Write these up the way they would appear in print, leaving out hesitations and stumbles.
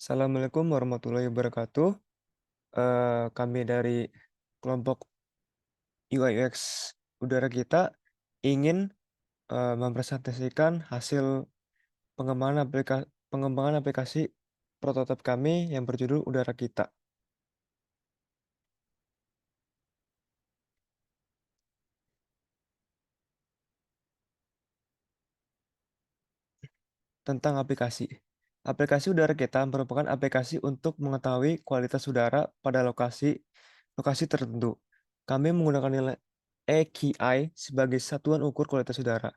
Assalamualaikum warahmatullahi wabarakatuh. Kami dari kelompok UI UX udara kita ingin mempresentasikan hasil pengembangan aplikasi prototipe kami yang berjudul Udara Kita. Tentang aplikasi. Aplikasi Udara Kita merupakan aplikasi untuk mengetahui kualitas udara pada lokasi lokasi tertentu. Kami menggunakan nilai AQI sebagai satuan ukur kualitas udara.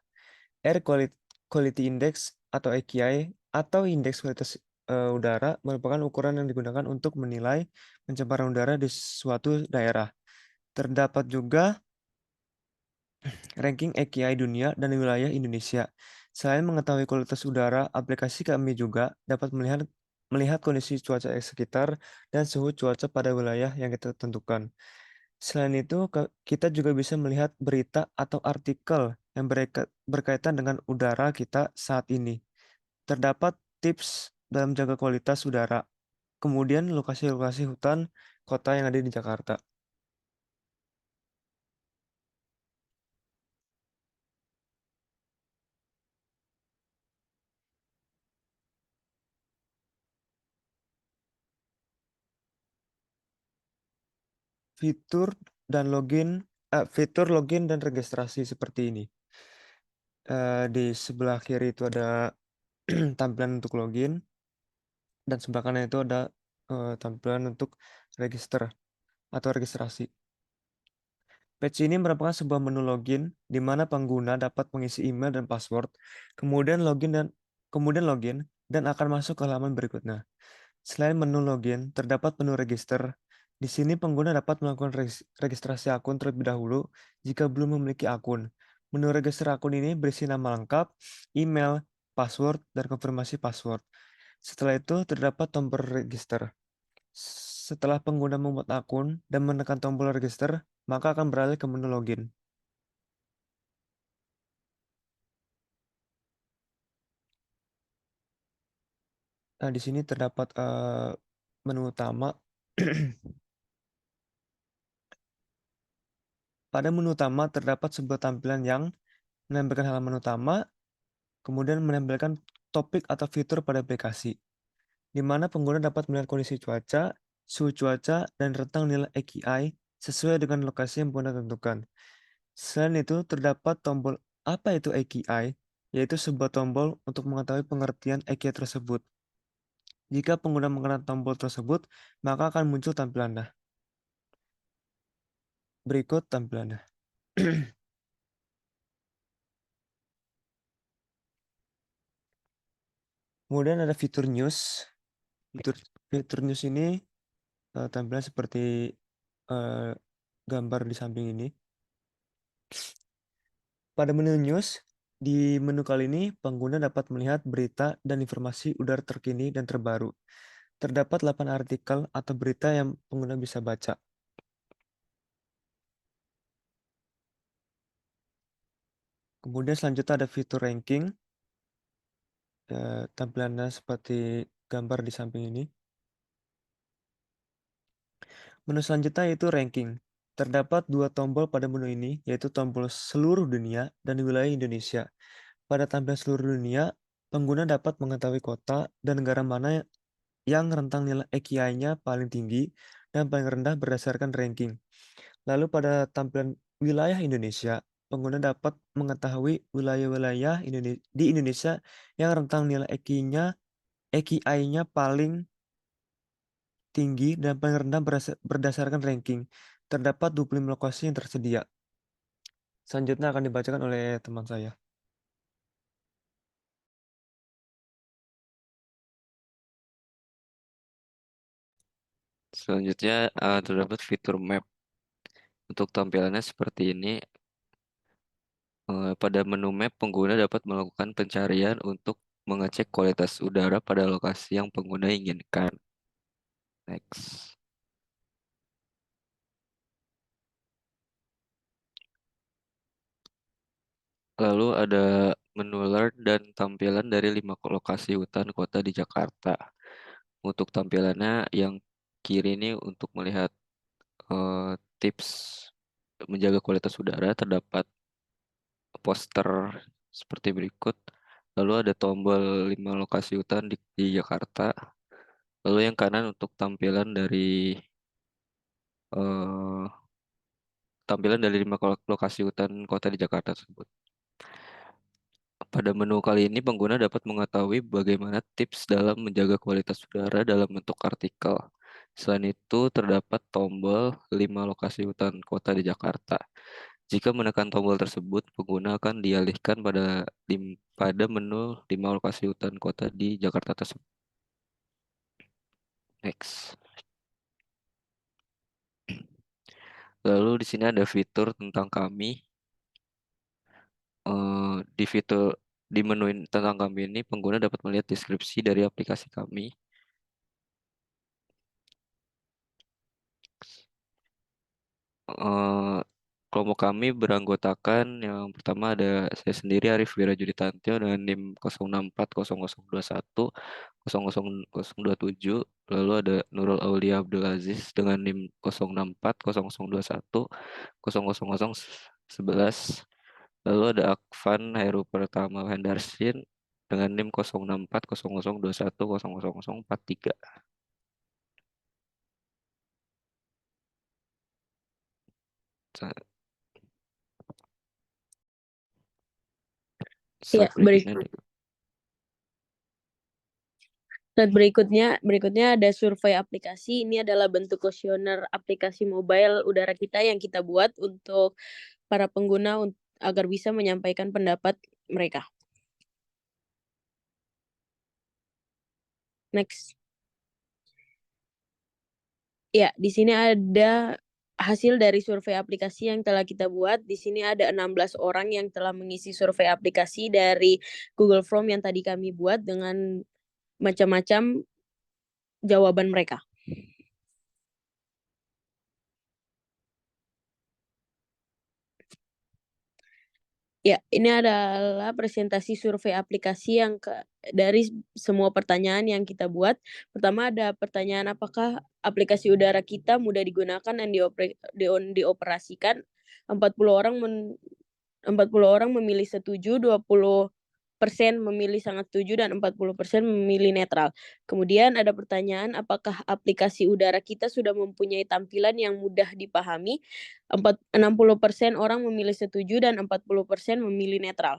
Quality Index atau AQI atau indeks kualitas udara merupakan ukuran yang digunakan untuk menilai pencemaran udara di suatu daerah. Terdapat juga ranking AQI dunia dan wilayah Indonesia. Selain mengetahui kualitas udara, aplikasi kami juga dapat melihat kondisi cuaca sekitar dan suhu cuaca pada wilayah yang kita tentukan. Selain itu, kita juga bisa melihat berita atau artikel yang berkaitan dengan udara kita saat ini. Terdapat tips dalam jaga kualitas udara, kemudian lokasi-lokasi hutan kota yang ada di Jakarta. Fitur login dan registrasi seperti ini. Di sebelah kiri itu ada tampilan untuk login, dan sebelah kanan itu ada tampilan untuk register atau registrasi. Page ini merupakan sebuah menu login di mana pengguna dapat mengisi email dan password, kemudian login dan akan masuk ke halaman berikutnya. Selain menu login, terdapat menu register. Di sini pengguna dapat melakukan registrasi akun terlebih dahulu jika belum memiliki akun. Menu register akun ini berisi nama lengkap, email, password, dan konfirmasi password. Setelah itu terdapat tombol register. Setelah pengguna membuat akun dan menekan tombol register, maka akan beralih ke menu login. Nah, di sini terdapat menu utama. Pada menu utama terdapat sebuah tampilan yang menampilkan halaman utama, kemudian menampilkan topik atau fitur pada aplikasi, di mana pengguna dapat melihat kondisi cuaca, suhu cuaca, dan rentang nilai AQI sesuai dengan lokasi yang pengguna tentukan. Selain itu, terdapat tombol "Apa itu AQI?", yaitu sebuah tombol untuk mengetahui pengertian AQI tersebut. Jika pengguna mengenal tombol tersebut, maka akan muncul tampilannya. Berikut tampilannya. Kemudian ada fitur news. Fitur, fitur news ini tampilan seperti eh, gambar di samping ini. Pada menu news, di menu kali ini pengguna dapat melihat berita dan informasi udara terkini dan terbaru. Terdapat 8 artikel atau berita yang pengguna bisa baca. Kemudian selanjutnya ada fitur ranking. Tampilannya seperti gambar di samping ini. Menu selanjutnya yaitu ranking. Terdapat dua tombol pada menu ini, yaitu tombol seluruh dunia dan wilayah Indonesia. Pada tampilan seluruh dunia, pengguna dapat mengetahui kota dan negara mana yang rentang nilai AQI-nya paling tinggi dan paling rendah berdasarkan ranking. Lalu pada tampilan wilayah Indonesia, pengguna dapat mengetahui wilayah-wilayah di Indonesia yang rentang nilai AQI-nya paling tinggi dan paling rendah berdasarkan ranking. Terdapat 25 lokasi yang tersedia. Selanjutnya akan dibacakan oleh teman saya. Selanjutnya terdapat fitur map. Untuk tampilannya seperti ini. Pada menu map, pengguna dapat melakukan pencarian untuk mengecek kualitas udara pada lokasi yang pengguna inginkan. Next. Lalu ada menu learn dan tampilan dari 5 lokasi hutan kota di Jakarta. Untuk tampilannya yang kiri ini untuk melihat tips menjaga kualitas udara, terdapat poster seperti berikut. Lalu ada tombol 5 lokasi hutan di Jakarta. Lalu yang kanan untuk eh, tampilan dari 5 lokasi hutan kota di Jakarta tersebut. Pada menu kali ini pengguna dapat mengetahui bagaimana tips dalam menjaga kualitas udara dalam bentuk artikel. Selain itu, terdapat tombol 5 lokasi hutan kota di Jakarta. Jika menekan tombol tersebut, pengguna akan dialihkan pada menu 5 lokasi hutan kota di Jakarta tersebut. Next. Lalu di sini ada fitur tentang kami. Di fitur di menu tentang kami ini, pengguna dapat melihat deskripsi dari aplikasi kami. eh, Kelompok kami beranggotakan yang pertama ada saya sendiri Arif Wirajuditantio dengan NIM 064001200027, lalu ada Nurul Aulia Abdul Aziz dengan NIM 0640010011, lalu ada Akvan Heru Pertama Hendarsin dengan NIM 064002100043. Ya, Slide berikutnya. Slide berikutnya ada survei aplikasi. Ini adalah bentuk kuesioner aplikasi mobile udara kita yang kita buat untuk para pengguna agar bisa menyampaikan pendapat mereka. Next. Ya, di sini ada hasil dari survei aplikasi yang telah kita buat. Di sini ada 16 orang yang telah mengisi survei aplikasi dari Google Form yang tadi kami buat dengan macam-macam jawaban mereka. Ya, ini adalah presentasi survei aplikasi dari semua pertanyaan yang kita buat. Pertama ada pertanyaan apakah aplikasi udara kita mudah digunakan dan dioperasikan. 40 orang memilih setuju, 20% memilih sangat setuju, dan 40% memilih netral. Kemudian ada pertanyaan apakah aplikasi udara kita sudah mempunyai tampilan yang mudah dipahami. 60% orang memilih setuju dan 40% memilih netral.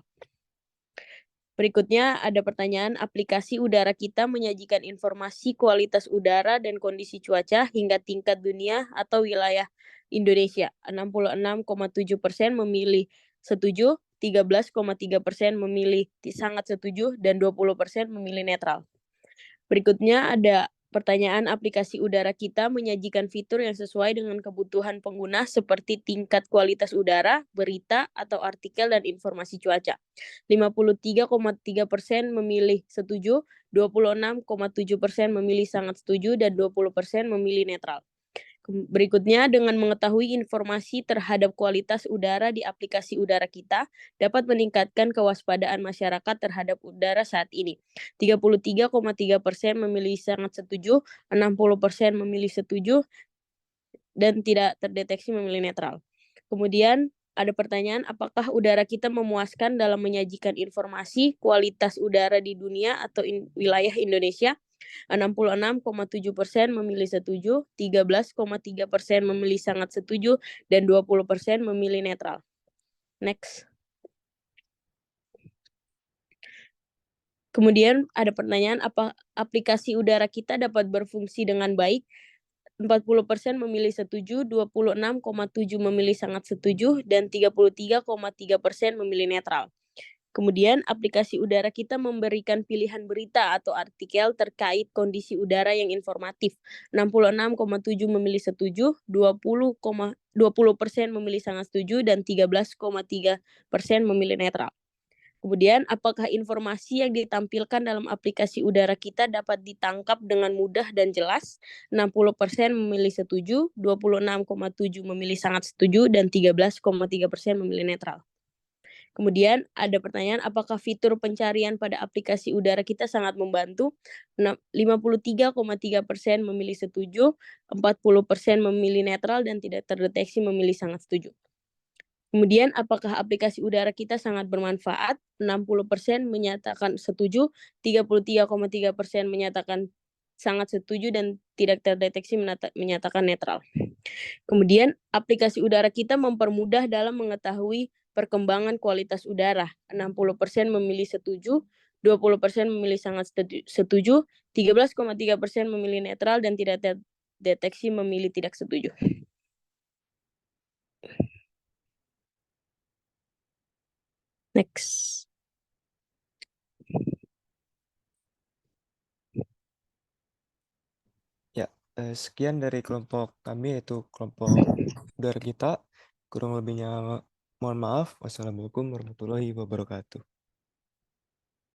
Berikutnya ada pertanyaan aplikasi udara kita menyajikan informasi kualitas udara dan kondisi cuaca hingga tingkat dunia atau wilayah Indonesia. 66,7% memilih setuju, 13,3% memilih sangat setuju, dan 20% memilih netral. Berikutnya ada pertanyaan aplikasi udara kita menyajikan fitur yang sesuai dengan kebutuhan pengguna seperti tingkat kualitas udara, berita, atau artikel dan informasi cuaca. 53,3% memilih setuju, 26,7% memilih sangat setuju, dan 20% memilih netral. Berikutnya, dengan mengetahui informasi terhadap kualitas udara di aplikasi udara kita, dapat meningkatkan kewaspadaan masyarakat terhadap udara saat ini. 33,3% memilih sangat setuju, 60% memilih setuju, dan tidak terdeteksi memilih netral. Kemudian, ada pertanyaan apakah udara kita memuaskan dalam menyajikan informasi kualitas udara di dunia atau wilayah Indonesia. 66,7% memilih setuju, 13,3% memilih sangat setuju, dan 20% memilih netral. Next. Kemudian ada pertanyaan apa aplikasi udara kita dapat berfungsi dengan baik. 40% memilih setuju, 26,7% memilih sangat setuju, dan 33,3% memilih netral. Kemudian, aplikasi udara kita memberikan pilihan berita atau artikel terkait kondisi udara yang informatif. 66,7% memilih setuju, 20% memilih sangat setuju, dan 13,3% memilih netral. Kemudian, apakah informasi yang ditampilkan dalam aplikasi udara kita dapat ditangkap dengan mudah dan jelas? 60% memilih setuju, 26,7% memilih sangat setuju, dan 13,3% memilih netral. Kemudian ada pertanyaan, apakah fitur pencarian pada aplikasi udara kita sangat membantu? 53,3% memilih setuju, 40% memilih netral, dan tidak terdeteksi memilih sangat setuju. Kemudian, apakah aplikasi udara kita sangat bermanfaat? 60% menyatakan setuju, 33,3% menyatakan sangat setuju, dan tidak terdeteksi menyatakan netral. Kemudian, aplikasi udara kita mempermudah dalam mengetahui perkembangan kualitas udara. 60% memilih setuju, 20% memilih sangat setuju, 13,3% memilih netral, dan tidak terdeteksi memilih tidak setuju. Next. Ya, sekian dari kelompok kami, yaitu kelompok udara kita. Kurang lebihnya mohon maaf. Wassalamualaikum warahmatullahi wabarakatuh.